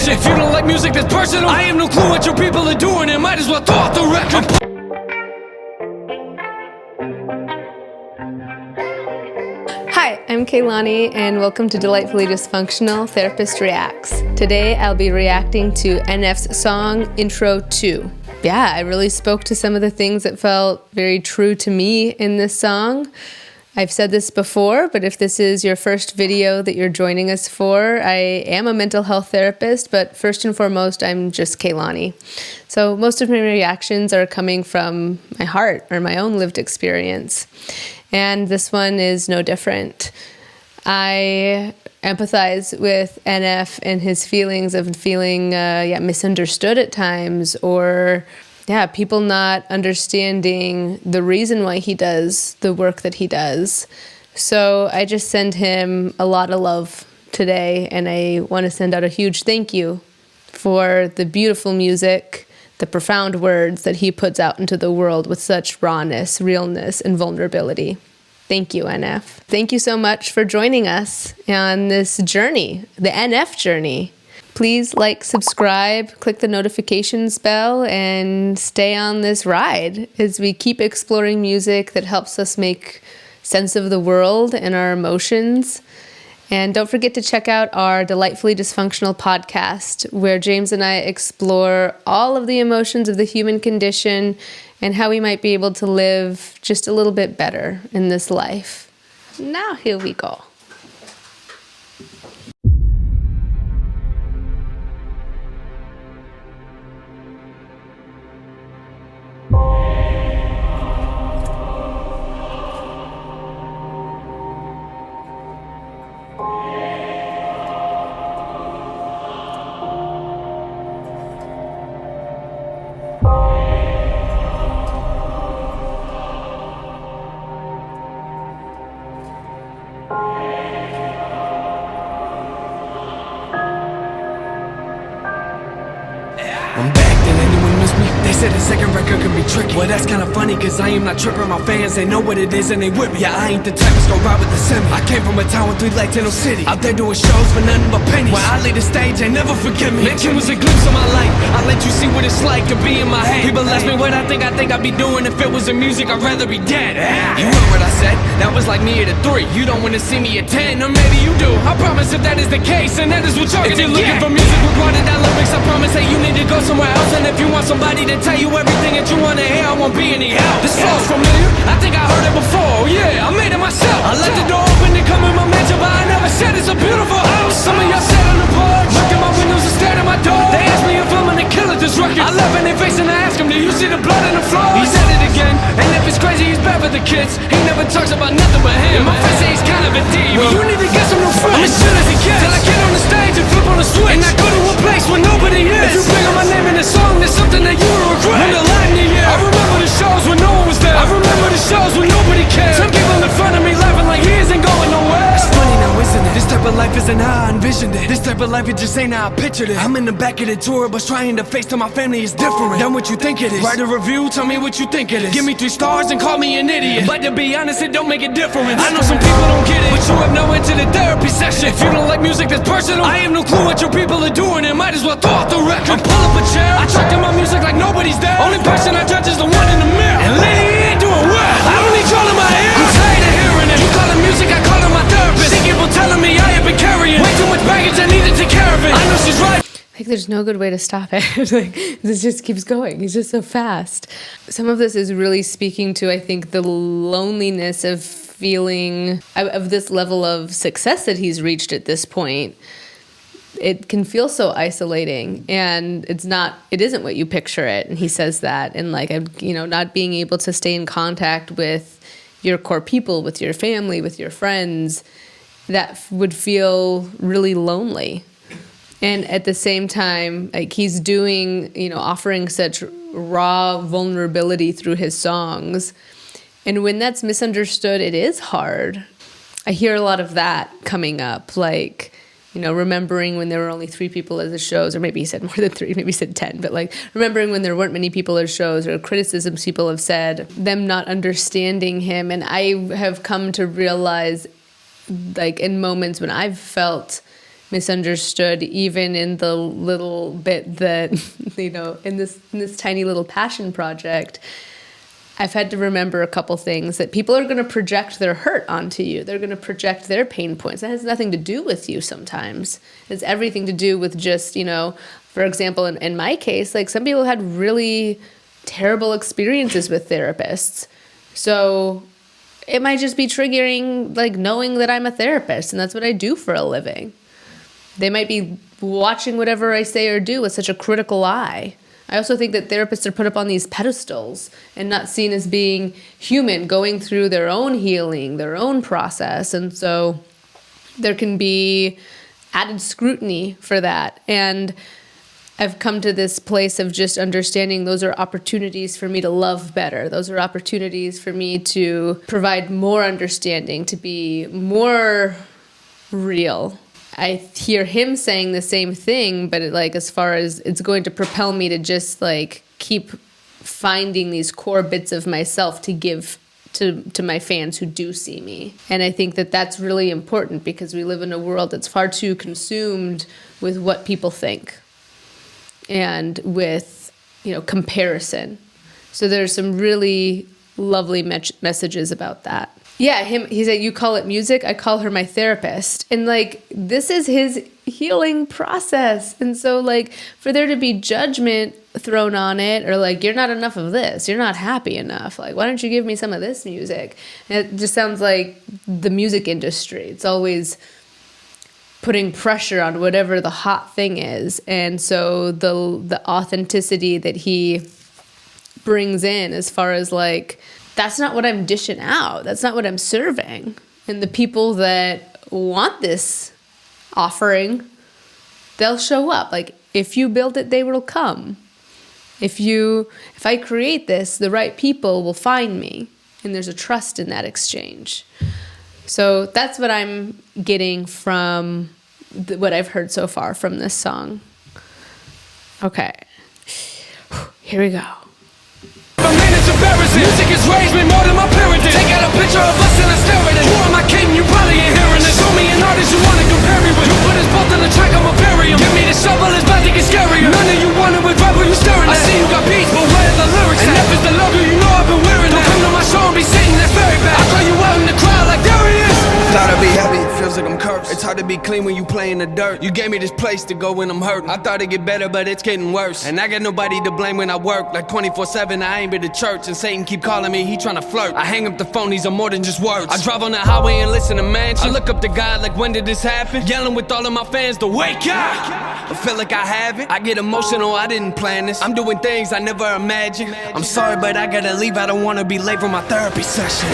session. If you don't like music that's personal, I have no clue what your people are doing, and might as well throw off the record. Hi, I'm Kaylani, and welcome to Delightfully Dysfunctional Therapist Reacts. Today, I'll be reacting to NF's song, Intro 2. Yeah, I really spoke to some of the things that felt very true to me in this song. I've said this before, but if this is your first video that you're joining us for, I am a mental health therapist, but first and foremost, I'm just Kaylani. So most of my reactions are coming from my heart or my own lived experience. And this one is no different. I empathize with NF and his feelings of feeling misunderstood at times, or people not understanding the reason why he does the work that he does. So I just send him a lot of love today, and I want to send out a huge thank you for the beautiful music, the profound words that he puts out into the world with such rawness, realness, and vulnerability. Thank you, NF. Thank you so much for joining us on this journey, the NF journey. Please like, subscribe, click the notifications bell, and stay on this ride as we keep exploring music that helps us make sense of the world and our emotions. And don't forget to check out our Delightfully Dysfunctional podcast, where James and I explore all of the emotions of the human condition and how we might be able to live just a little bit better in this life. Now here we go. I'm back, did anyone miss me? They said the second record can be tricky. Well, that's kinda funny, cause I am not tripping. My fans, they know what it is and they with me. Yeah, I ain't the type to go ride with the semi. I came from a town with 3 lights in no city. Out there doing shows for nothing but pennies. When I leave the stage, they never forgive me. Mention was a glimpse of my life. I'll let you see what it's like to be in my head. People ask me what I think I'd be doing if it was in music. I'd rather be dead. You heard what I said? That was like me at a 3. You don't wanna see me at 10, or maybe you do. I promise if that is the case, and that is what you're gonna get. If you're looking for music with watered down lyrics, I promise that you need to go somewhere else. And if you want somebody to tell you everything that you wanna hear, I won't be any help. This flow's familiar, I think I heard it before. Yeah, I made it myself. I left the door open to come in my mansion, but I never said it's a beautiful house. Some of y'all sat on the porch, looked at my windows and stared at my door. They asked me if I'm gonna kill at this record. I laugh in their face and I ask them, do you see the blood on the floor? He said it again, and if it's crazy, he's bad for the kids. He never talks about nothing but him. My friends say he's kind of a D. Well, you need to get some new friends. I'm as shit as he gets, till I get on the stage and flip on the switch, and I go to a place where nobody is. If you bring on my name in a song, there's something that you will regret. When the lightning, I remember the shows when no one was there. I remember the shows when nobody cared. Some people in front of me laughing like he isn't going nowhere. It's funny now, isn't it? This type of life isn't how I envisioned it. This type of life, it just ain't how I pictured it. I'm in the back of the tour bus trying to face to my family is different than what you think it is. Write a review, tell me what you think it is. Give me 3 stars and call me an idiot. But to be honest, it don't make a difference. I know some people don't get it, but you have no into the therapy session. If you don't like music that's personal, I have no clue what your people are doing, and might as well throw off the record. Pull up a chair, I track in my music like nobody's there. Only person I judge is the one in the mirror. And lady, you ain't doing well. I don't need y'all in my ear. I'm tired of hearing it. You call it music, I call it my therapist. See people telling me I have been carrying way too much baggage, I need to take care of it. I know she's right. Like, there's no good way to stop it. Like, this just keeps going. He's just so fast. Some of this is really speaking to, I think, the loneliness of feeling of this level of success that he's reached at this point. It can feel so isolating, and it isn't what you picture it. And he says that, and like, not being able to stay in contact with your core people, with your family, with your friends, that would feel really lonely. And at the same time, like, he's doing, offering such raw vulnerability through his songs. And when that's misunderstood, it is hard. I hear a lot of that coming up, like, remembering when there were only 3 people at the shows, or maybe he said more than 3, maybe he said 10, but like, remembering when there weren't many people at shows, or criticisms people have said, them not understanding him. And I have come to realize, like, in moments when I've felt misunderstood, even in the little bit that, in this tiny little passion project. I've had to remember a couple things, that people are going to project their hurt onto you. They're going to project their pain points. That has nothing to do with you sometimes. It's everything to do with just, for example, in my case, like some people had really terrible experiences with therapists. So it might just be triggering, like knowing that I'm a therapist and that's what I do for a living. They might be watching whatever I say or do with such a critical eye. I also think that therapists are put up on these pedestals and not seen as being human, going through their own healing, their own process. And so there can be added scrutiny for that. And I've come to this place of just understanding those are opportunities for me to love better. Those are opportunities for me to provide more understanding, to be more real. I hear him saying the same thing, but as far as it's going to propel me to just keep finding these core bits of myself to give to my fans who do see me. And I think that that's really important because we live in a world that's far too consumed with what people think and with, comparison. So there's some really lovely messages about that. Yeah, he said, you call it music, I call her my therapist. And this is his healing process. And so for there to be judgment thrown on it, or you're not enough of this, you're not happy enough. Why don't you give me some of this music? And it just sounds like the music industry. It's always putting pressure on whatever the hot thing is. And so the authenticity that he brings in as far as that's not what I'm dishing out. That's not what I'm serving. And the people that want this offering, they'll show up. If you build it, they will come. If I create this, the right people will find me. And there's a trust in that exchange. So that's what I'm getting from what I've heard so far from this song. Okay. Here we go. Music has raised me more than my parents did. Take out a picture of us and I stare at it. You are my king, you probably ain't hearing it. Show me an artist you wanna compare me with. You put us both on the track, I'ma bury him. Give me the shovel, it's about to get scarier. None of you wanted with rubber, you staring at. I see you got beats, but where are the lyrics? And if it's the logo, you know I've been wearing it. Don't come to my show and be sitting there very bad. I'll call you out in the crowd like there he is. Thought I'd be happy, it feels like I'm cursed. It's hard to be clean when you play in the dirt. You gave me this place to go when I'm hurting. I thought it'd get better, but it's getting worse. And I got nobody to blame when I work. 24/7, I ain't been to church. And Satan keep calling me, he tryna flirt. I hang up the phone, these are more than just words. I drive on the highway and listen to mansion. I look up to God when did this happen? Yelling with all of my fans to wake up. I feel like I haven't. I get emotional, I didn't plan this. I'm doing things I never imagined. I'm sorry, but I gotta leave. I don't wanna be late for my therapy session.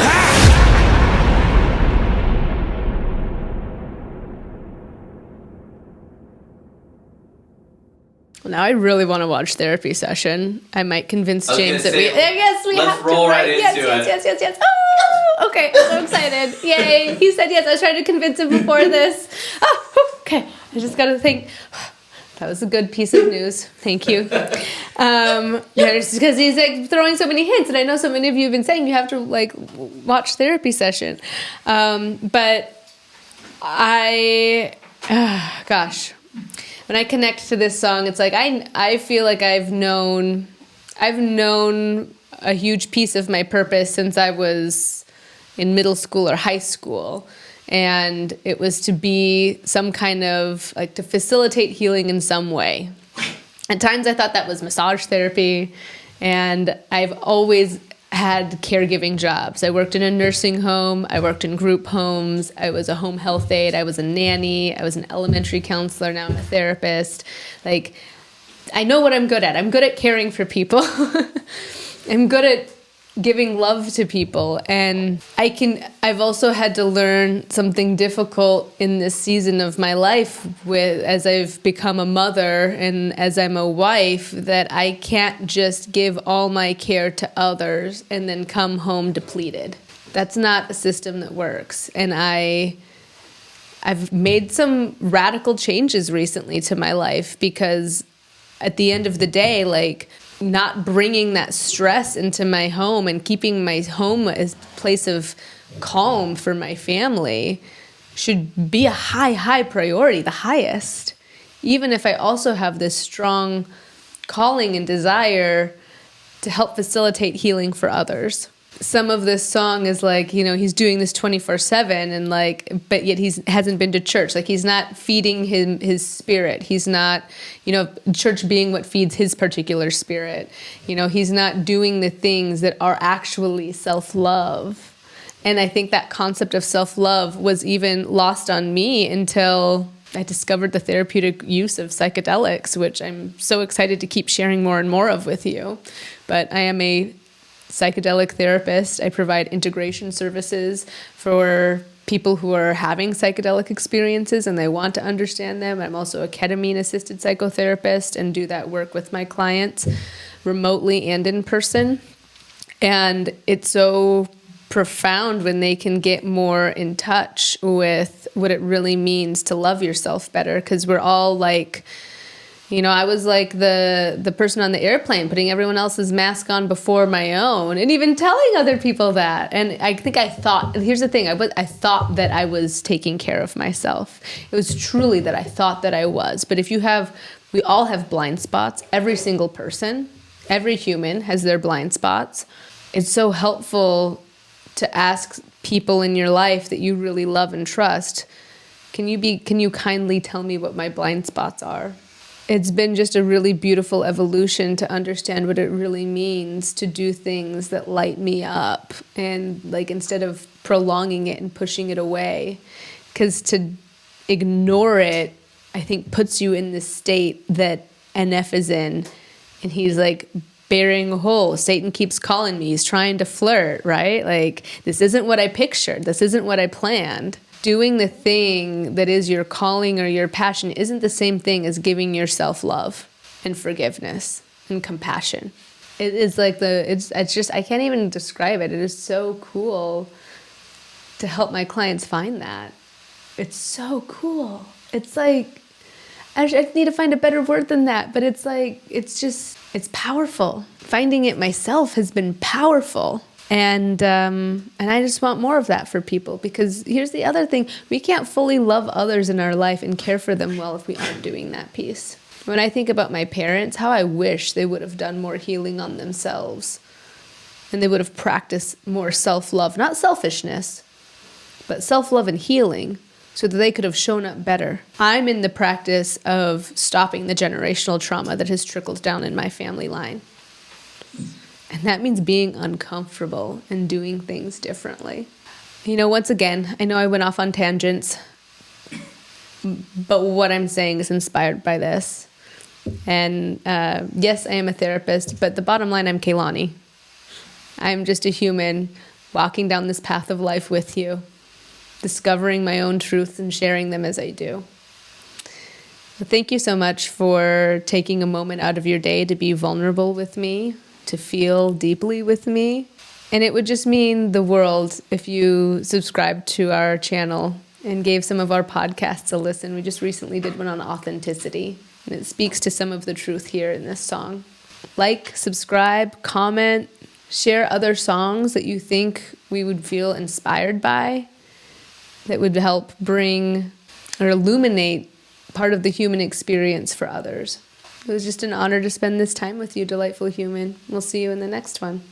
Now I really want to watch Therapy Session. I might convince James that we let's have roll to. right into Yes. Oh, okay. I'm so excited. Yay. He said yes. I was trying to convince him before this. Oh, okay. I just got to think. That was a good piece of news. Thank you. Because he's throwing so many hints, and I know so many of you have been saying you have to watch Therapy Session. But gosh. When I connect to this song, it's I feel like I've known a huge piece of my purpose since I was in middle school or high school. And it was to be some kind of, to facilitate healing in some way. At times I thought that was massage therapy. And I've always had caregiving jobs. I worked in a nursing home. I worked in group homes. I was a home health aide. I was a nanny. I was an elementary counselor. Now I'm a therapist. I know what I'm good at. I'm good at caring for people. I'm good at giving love to people. And I've also had to learn something difficult in this season of my life as I've become a mother and as I'm a wife, that I can't just give all my care to others and then come home depleted. That's not a system that works. And I've made some radical changes recently to my life because at the end of the day, not bringing that stress into my home and keeping my home as a place of calm for my family should be a high priority, the highest. Even if I also have this strong calling and desire to help facilitate healing for others. Some of this song is like, you know, he's doing this 24/7 and like, but yet hasn't been to church. Like he's not feeding his spirit. He's not, you know, church being what feeds his particular spirit. You know, he's not doing the things that are actually self-love. And I think that concept of self-love was even lost on me until I discovered the therapeutic use of psychedelics, which I'm so excited to keep sharing more and more of with you. But I am a psychedelic therapist. I provide integration services for people who are having psychedelic experiences and they want to understand them. I'm also a ketamine-assisted psychotherapist and do that work with my clients remotely and in person. And it's so profound when they can get more in touch with what it really means to love yourself better, because we're all like, you know, I was like the person on the airplane putting everyone else's mask on before my own and even telling other people that. And I think I thought, here's the thing, I thought that I was taking care of myself. It was truly that I thought that I was. But we all have blind spots. Every single person, every human has their blind spots. It's so helpful to ask people in your life that you really love and trust, can you kindly tell me what my blind spots are? It's been just a really beautiful evolution to understand what it really means to do things that light me up, and like instead of prolonging it and pushing it away, because to ignore it, I think puts you in this state that NF is in, and he's like burying a hole. Satan keeps calling me. He's trying to flirt, right? Like, this isn't what I pictured. This isn't what I planned. Doing the thing that is your calling or your passion isn't the same thing as giving yourself love and forgiveness and compassion. It is like it's just, I can't even describe it. It is so cool to help my clients find that. It's so cool. It's like, I need to find a better word than that, but it's like, it's powerful. Finding it myself has been powerful. And I just want more of that for people, because here's the other thing. We can't fully love others in our life and care for them well if we aren't doing that piece. When I think about my parents, how I wish they would have done more healing on themselves, and they would have practiced more self-love, not selfishness, but self-love and healing, so that they could have shown up better. I'm in the practice of stopping the generational trauma that has trickled down in my family line. And that means being uncomfortable and doing things differently. You know, once again, I know I went off on tangents, but what I'm saying is inspired by this. And yes, I am a therapist, but the bottom line, I'm Kaylani. I'm just a human walking down this path of life with you, discovering my own truths and sharing them as I do. Thank you so much for taking a moment out of your day to be vulnerable with me, to feel deeply with me. And it would just mean the world if you subscribed to our channel and gave some of our podcasts a listen. We just recently did one on authenticity, and it speaks to some of the truth here in this song. Like, subscribe, comment, share other songs that you think we would feel inspired by, that would help bring or illuminate part of the human experience for others. It was just an honor to spend this time with you, delightful human. We'll see you in the next one.